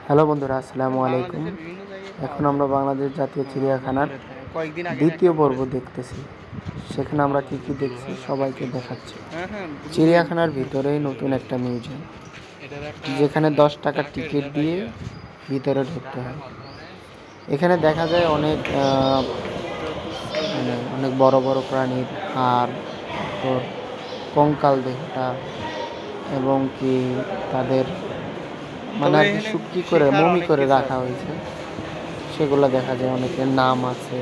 Hello বন্ধুরা, আসসালামু আলাইকুম। এখন আমরা বাংলাদেশ জাতীয় চিড়িয়াখানার দ্বিতীয় পর্ব দেখতেছি। সেখানে আমরা কি কি দেখছি সবাইকে দেখাচ্ছি। চিড়িয়াখানার ভিতরেই নতুন একটা মিউজিয়াম, যেখানে 10 টাকার টিকিট দিয়ে ভিতরে ঢুকতে হয়। এখানে দেখা যায় অনেক বড় বড় প্রাণীর হাড়, তারপর কঙ্কাল দেহটা, এবং কি তাদের আর কি শুটকি করে মমি করে রাখা হয়েছে, সেগুলো দেখা যায়। অনেকের নাম আছে,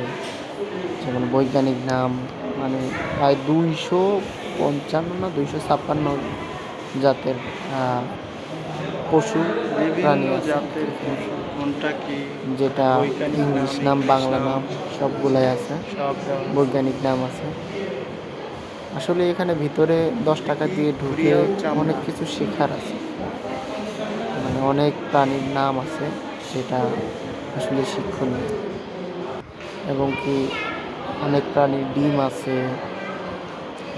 যেমন বৈজ্ঞানিক নাম, প্রায় 255 না 256 জাতের পশু প্রাণী আছে, যেটা ইংলিশ নাম, বাংলা নাম সবগুলাই আছে, বৈজ্ঞানিক নাম আছে। আসলে এখানে ভিতরে 10 টাকা দিয়ে ঢুকে অনেক কিছু শেখার আছে। অনেক প্রাণীর নাম আছে, যেটা আসলে শিক্ষণীয়, এবং কি অনেক প্রাণীর ডিম আছে,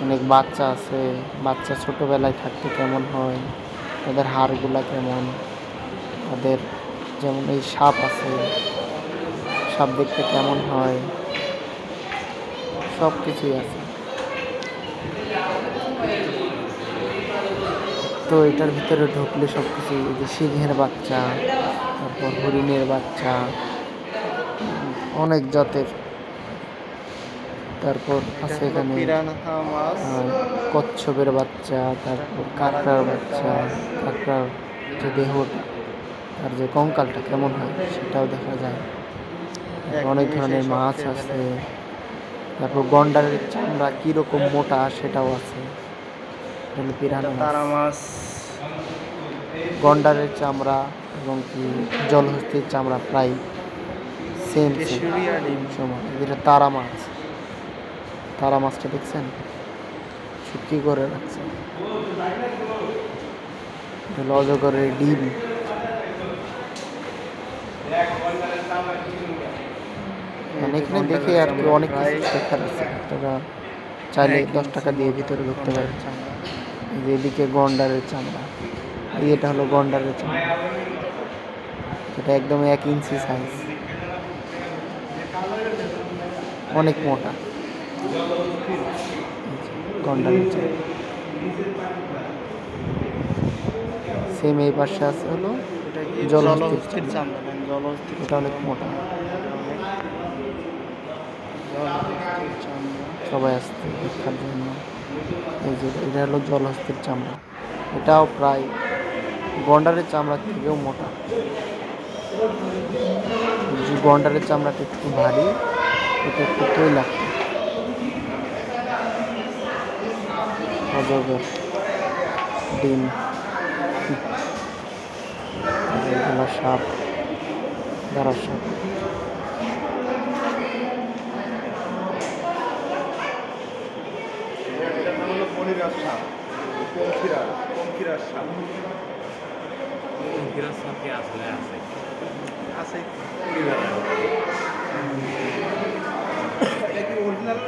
অনেক বাচ্চা আছে। বাচ্চা ছোটোবেলায় থাকতে কেমন হয়, তাদের হাড়গুলা কেমন, তাদের যেমন এই সাপ আছে, সাপ দেখতে কেমন হয়, সব কিছুই আছে। তো এটার ভিতরে ঢুকলে সব কিছু, এই যে সিংহের বাচ্চা, তারপর হরিণের বাচ্চা, অনেক জাতের, তারপর আছে এখানে কচ্ছপের বাচ্চা, তারপর কাঁকড়ার বাচ্চা, কাঁকড়ার যে দেহটা, তার যে কঙ্কালটা কেমন হয় সেটাও দেখা যায়। অনেক ধরনের মাছ আছে, তারপর গন্ডারের চামড়া কীরকম মোটা সেটাও আছে। পিরানহা মাছ, গন্ডারের চামড়া এবং কি জলহস্তির চামড়া প্রায় সেম সমান। যেটা তারা মাছ, তারা মাছটা দেখছেন শুটকি করে রাখছে। অজগরের ডিম, এখানে দেখে আর কি অনেক কিছু শেখার আছে। আপনারা চাইলে 10 টাকা দিয়ে ভিতরে ঢুকতে পারেন। যেদিকে গন্ডারের চামড়া, এটা হলো গন্ডারের চামড়া, এটা একদম 1 ইঞ্চি সাইজ, অনেক মোটা গন্ডারের চামড়া। সেম এই পাশে আছে হলো জলহস্তির চামড়া, এটা অনেক মোটা। সবাই আসছে দেখার জন্য। এই যে এটা হলো জলহস্তির চামড়া, এটাও প্রায় গন্ডারের চামড়ার থেকেও মোটা। গন্ডারের চামড়াটা একটু ভারী, এটা একটু তৈলাক্ত। অজগর ডিম, এগুলো সাপ, দাঁড়ার সাপ।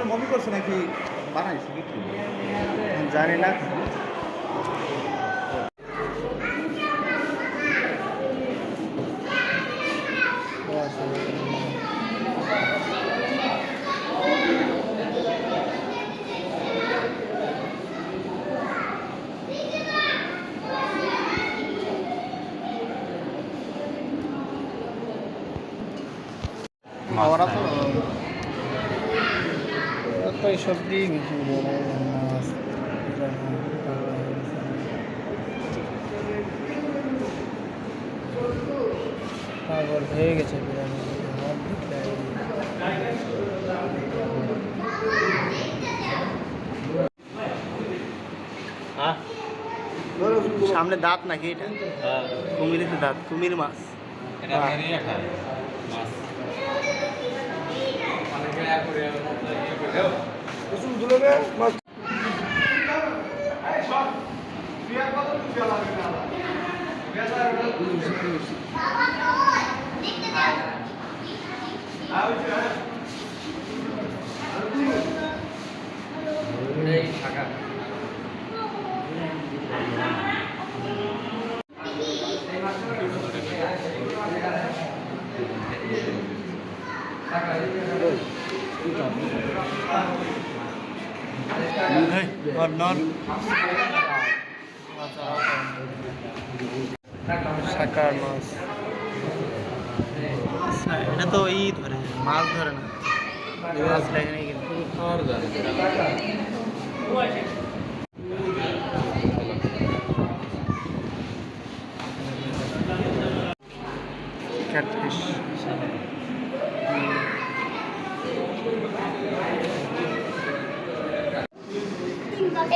মমি করছে নাকি বানাইছে কি জানি না। ওরা তো এইসব দিয়ে মাছ পাগল হয়ে গেছে সামনে দাঁত নাকি এটা? কুমিরের দাঁত, কুমির মাছ। শাকার মাছ। এটা তো ই ধরে মাছ ধরে না মাছ লাগে নাই কিন্তু খাওয়ার জানে ক্যাটফিশ।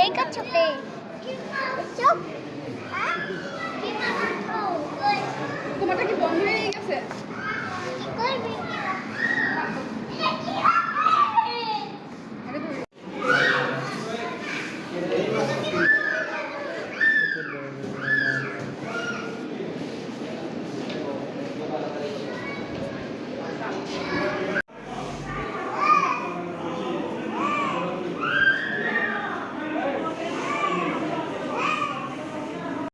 এই কাছে